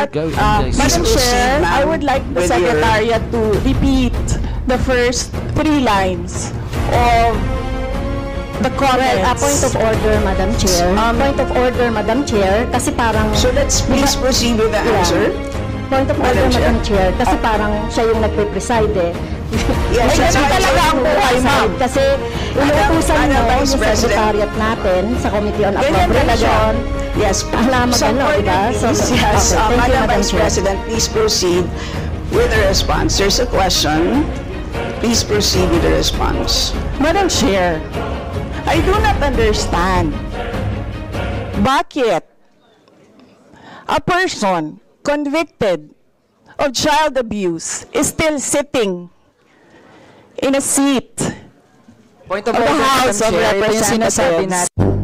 Go Madam Chair, I would like the Secretariat to repeat the first 3 lines of the comments. Well, point of order, Madam Chair. Point of order, Madam Chair, kasi parang... So let's please proceed with the answer. Point of order, Madam Chair, kasi parang siya yung nagpe-preside eh. Yes, Ay, ganun talaga ang buhay, ma'am. Kasi inuutusan mo yung secretariat natin sa Committee on Appropriation. Yes, Alam mo some ano, order, diba? please. So, Yes, okay, thank you, Madam Madam Vice Chair. President, please proceed with the response. There's a question. Please proceed with the response. Madam Chair, I do not understand bakit a person convicted of child abuse is still sitting in a seat Point of of the order, House of Madam Chair. Ito yung sinasabi Representatives. natin.